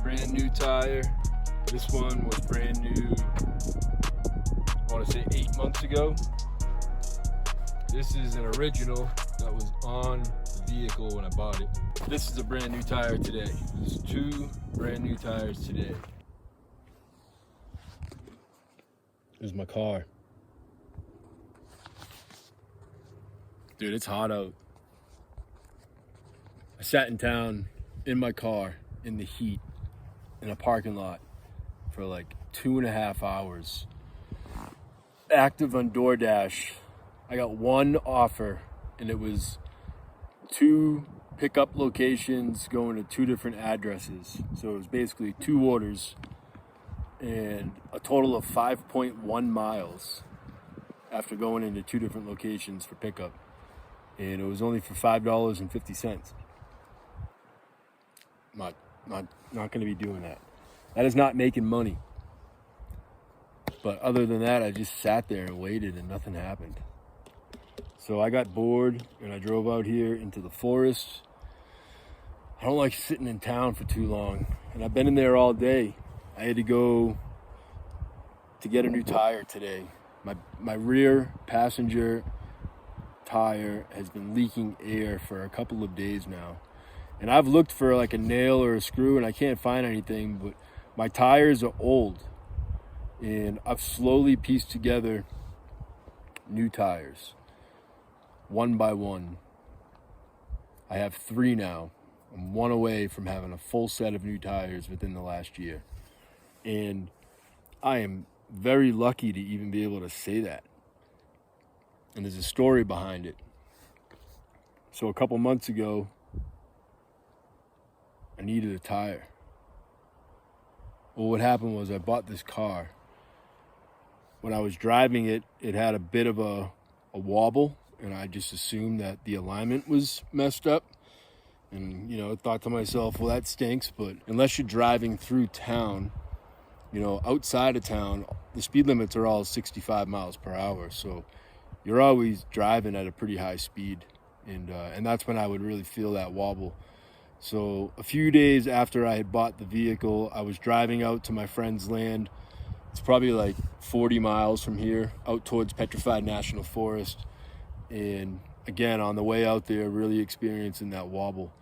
brand new tire. This one was brand new, I want to say 8 months ago. This is an original that was on the vehicle when I bought it. This is a brand new tire today. There's 2 brand new tires today. Here's my car. Dude, it's hot out. I sat in town in my car in the heat in a parking lot for like 2.5 hours. Active on DoorDash. I got one offer and it was 2 pickup locations going to 2 different addresses. So it was basically 2 orders and a total of 5.1 miles after going into 2 different locations for pickup. And it was only for $5.50. Not going to be doing that. That is not making money. But other than that, I just sat there and waited and nothing happened. So I got bored and I drove out here into the forest. I don't like sitting in town for too long. And I've been in there all day. I had to go to get a new tire today. My rear passenger tire has been leaking air for a couple of days now. And I've looked for like a nail or a screw and I can't find anything, but my tires are old. And I've slowly pieced together new tires, one by one. I have 3 now. I'm 1 away from having a full set of new tires within the last year. And I am very lucky to even be able to say that. And there's a story behind it. So a couple months ago, I needed a tire. Well, what happened was I bought this car. When I was driving it, it had a bit of a wobble, and I just assumed that the alignment was messed up. And, thought to myself, well, that stinks, but unless you're driving through town, outside of town, the speed limits are all 65 miles per hour. So you're always driving at a pretty high speed. And that's when I would really feel that wobble. So a few days after I had bought the vehicle, I was driving out to my friend's land. It's probably like 40 miles from here, out towards Petrified National Forest. And again, on the way out there, really experiencing that wobble.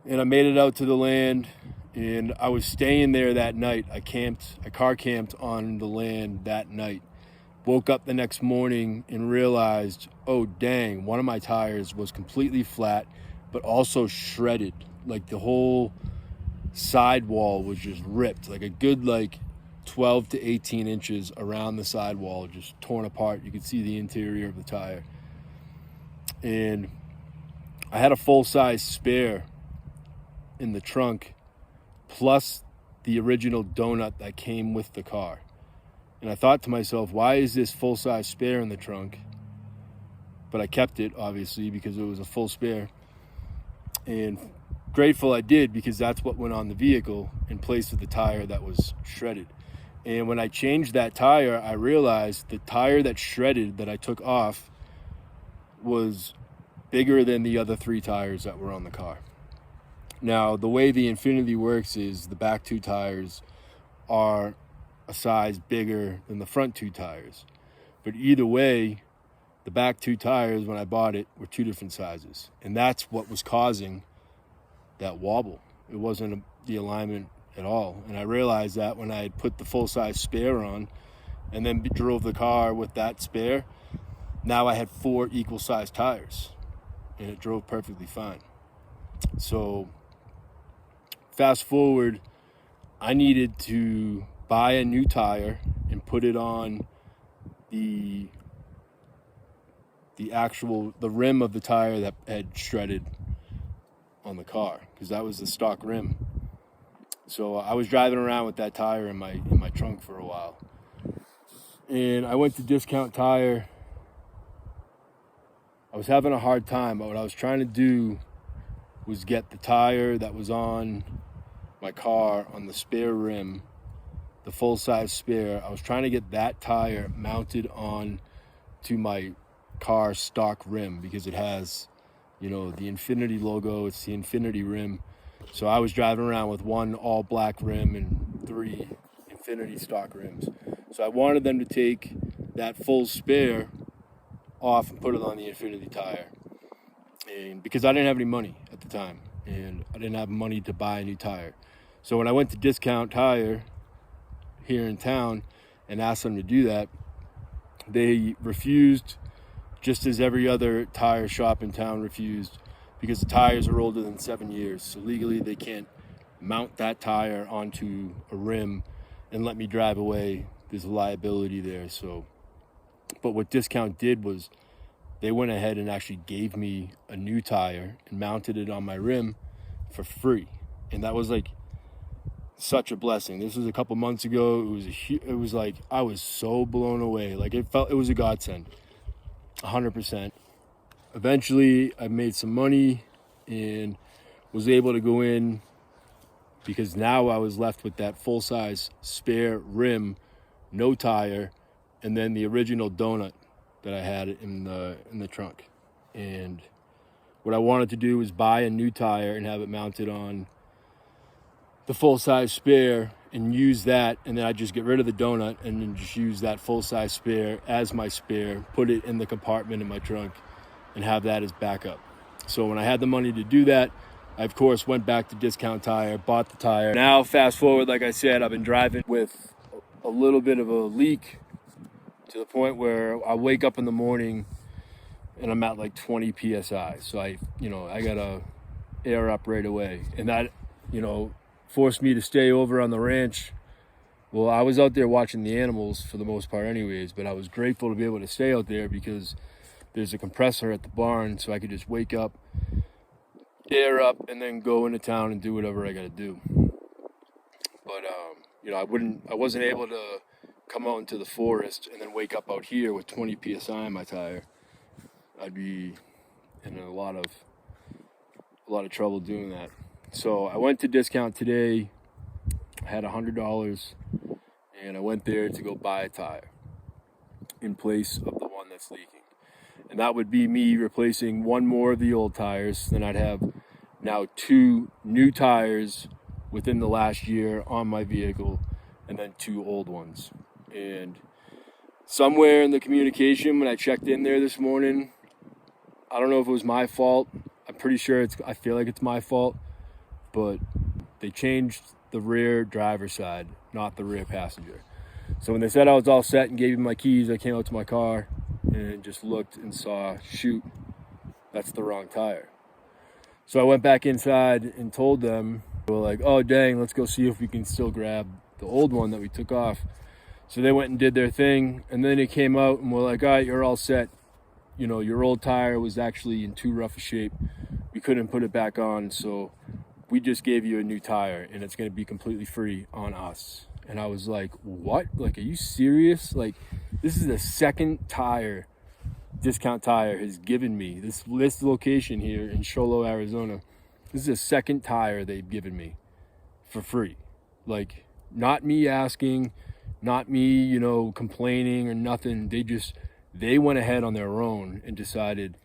And I made it out to the land, and I was staying there that night. I car camped on the land that night. Woke up the next morning and realized, oh dang, one of my tires was completely flat, but also shredded. Like the whole sidewall was just ripped, like a good 12 to 18 inches around the sidewall, just torn apart. You could see the interior of the tire. And I had a full-size spare in the trunk, plus the original donut that came with the car. And I thought to myself, why is this full-size spare in the trunk? But I kept it, obviously, because it was a full spare. And grateful I did, because that's what went on the vehicle in place of the tire that was shredded. And when I changed that tire, I realized the tire that shredded that I took off was bigger than the other 3 tires that were on the car. Now, the way the Infinity works is the back 2 tires are a size bigger than the front 2 tires. But either way, the back 2 tires, when I bought it, were 2 different sizes. And that's what was causing that wobble. It wasn't the alignment at all. And I realized that when I had put the full-size spare on and then drove the car with that spare, now I had 4 equal-sized tires. And it drove perfectly fine. So, fast forward, I needed to buy a new tire and put it on the rim of the tire that had shredded on the car, because that was the stock rim. So I was driving around with that tire in my trunk for a while. And I went to Discount Tire. I was having a hard time, but what I was trying to do was get the tire that was on my car on the spare rim, the full-size spare. I was trying to get that tire mounted on to my car stock rim, because it has, the Infinity logo. It's the Infinity rim. So I was driving around with one all black rim and 3 Infinity stock rims. So I wanted them to take that full spare off and put it on the Infinity tire. And because I didn't have any money at the time, and I didn't have money to buy a new tire. So when I went to Discount Tire here in town and asked them to do that, they refused, just as every other tire shop in town refused, because the tires are older than 7 years. So legally they can't mount that tire onto a rim and let me drive away. There's a liability there. So, but what Discount did was they went ahead and actually gave me a new tire and mounted it on my rim for free. And that was like such a blessing. This was a couple months ago. It was like, I was so blown away. Like it was a godsend, 100%. Eventually I made some money and was able to go in, because now I was left with that full-size spare rim, no tire, and then the original donut that I had in the trunk. And what I wanted to do was buy a new tire and have it mounted on the full-size spare and use that, and then I just get rid of the donut and then just use that full-size spare as my spare, put it in the compartment in my trunk, and have that as backup. So when I had the money to do that, I of course went back to Discount Tire, bought the tire. Now fast forward, like I said, I've been driving with a little bit of a leak, to the point where I wake up in the morning and I'm at like 20 PSI. So I gotta air up right away. And that, forced me to stay over on the ranch. Well, I was out there watching the animals for the most part anyways, but I was grateful to be able to stay out there because there's a compressor at the barn, so I could just wake up, air up, and then go into town and do whatever I gotta do. But, I wasn't able to come out into the forest and then wake up out here with 20 PSI on my tire. I'd be in a lot of trouble doing that. So I went to Discount today. I had $100 and I went there to go buy a tire in place of the one that's leaking. And that would be me replacing one more of the old tires. Then I'd have now 2 new tires within the last year on my vehicle, and then 2 old ones. And somewhere in the communication when I checked in there this morning, I don't know if it was my fault. I'm pretty sure I feel like it's my fault, but they changed the rear driver's side, not the rear passenger. So when they said I was all set and gave me my keys, I came out to my car and just looked and saw, shoot, that's the wrong tire. So I went back inside and told them, they were like, oh dang, let's go see if we can still grab the old one that we took off. So they went and did their thing, and then they came out and were like, all right, you're all set. Your old tire was actually in too rough a shape. We couldn't put it back on, so we just gave you a new tire, and it's going to be completely free on us. And I was like, what? Like, are you serious? Like, this is the second tire Discount Tire has given me. This location here in Sholo, Arizona, this is the second tire they've given me for free. Like, not me asking, not me, complaining or nothing. They went ahead on their own and decided,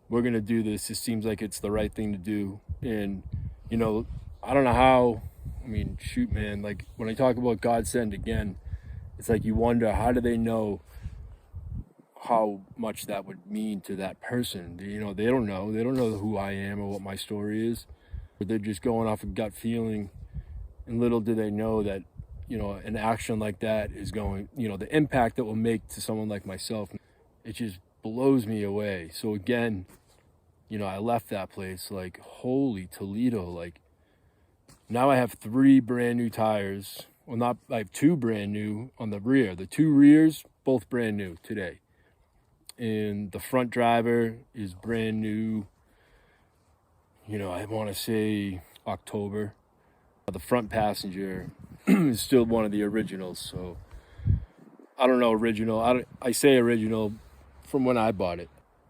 we're going to do this. It seems like it's the right thing to do. And, I don't know how, shoot, man, like when I talk about godsend again, it's like you wonder, how do they know how much that would mean to that person? They don't know. They don't know who I am or what my story is. But they're just going off a gut feeling. And little do they know that, an action like that is going, the impact that will make to someone like myself, it just blows me away. So again, I left that place like, holy Toledo, like now I have 3 brand new tires. Well, I have 2 brand new on the rear. The 2 rears, both brand new today. And the front driver is brand new, I want to say October. The front passenger is still one of the originals, so I don't know original. I say original from when I bought it.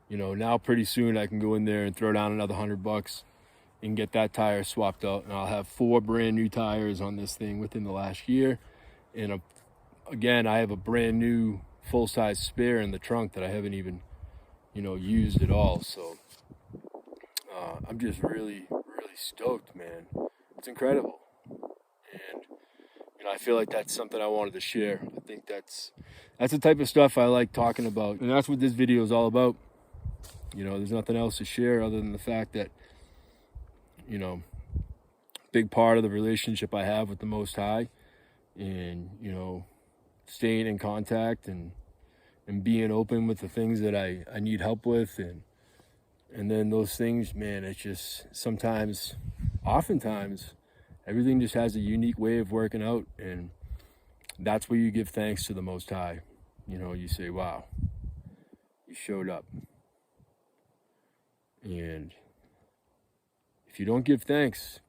Now pretty soon I can go in there and throw down another $100 and get that tire swapped out, and I'll have 4 brand new tires on this thing within the last year. And again, I have a brand new full-size spare in the trunk that I haven't even, used at all. So I'm just really, really stoked, man. It's incredible. And I feel like that's something I wanted to share. I think that's the type of stuff I like talking about, and that's what this video is all about. There's nothing else to share other than the fact that, big part of the relationship I have with the Most High, and staying in contact and being open with the things that I need help with, and then those things, man, it's just oftentimes everything just has a unique way of working out, and that's where you give thanks to the Most High. You say, wow, you showed up. And if you don't give thanks,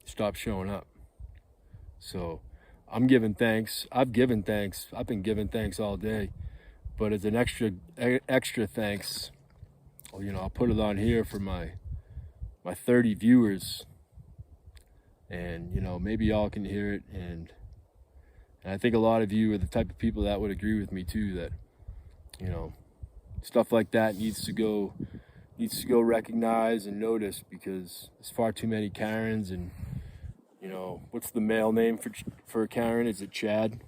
stop showing up. So I'm giving thanks. I've given thanks. I've been giving thanks all day. But as an extra thanks, I'll put it on here for my 30 viewers. And, maybe y'all can hear it. And I think a lot of you are the type of people that would agree with me too, that, stuff like that needs to go recognized and noticed, because there's far too many Karens. And what's the male name for Karen? Is it Chad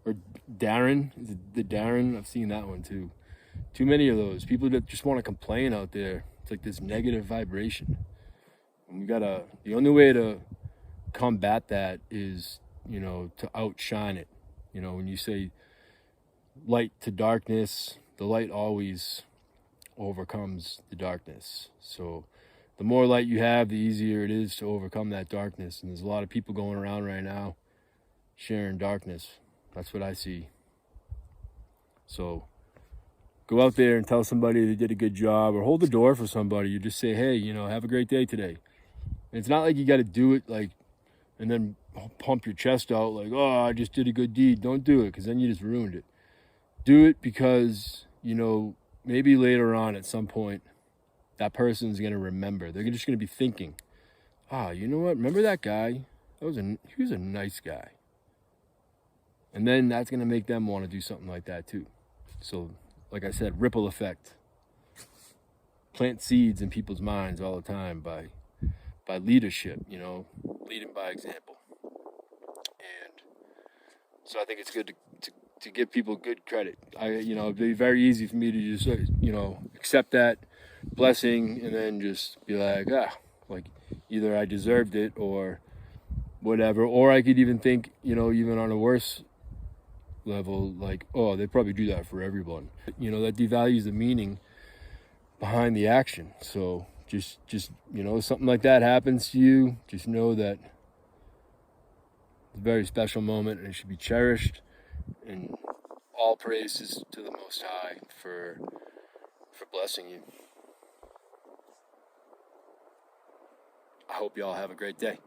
or Darren? Is it the Darren? I've seen that one too. Too many of those people that just want to complain out there. It's like this negative vibration, and the only way to combat that is to outshine it. When you say light to darkness, the light always overcomes the darkness. So the more light you have, the easier it is to overcome that darkness. And there's a lot of people going around right now sharing darkness. That's what I see. So go out there and tell somebody they did a good job, or hold the door for somebody. You just say, hey, have a great day today. And it's not like you got to do it and then pump your chest out like, oh, I just did a good deed. Don't do it, because then you just ruined it. Do it because, maybe later on at some point, that person's going to remember. They're just going to be thinking, you know what? Remember that guy? He was a nice guy. And then that's going to make them want to do something like that too. So, like I said, ripple effect. Plant seeds in people's minds all the time by leadership, leading by example. And so I think it's good to give people good credit. It'd be very easy for me to just, accept that blessing and then just be like, either I deserved it or whatever. Or I could even think, even on a worse level, like, oh, they probably do that for everyone. That devalues the meaning behind the action. So just something like that happens to you, just know that it's a very special moment and it should be cherished. And all praises to the Most High for blessing you. I hope y'all have a great day.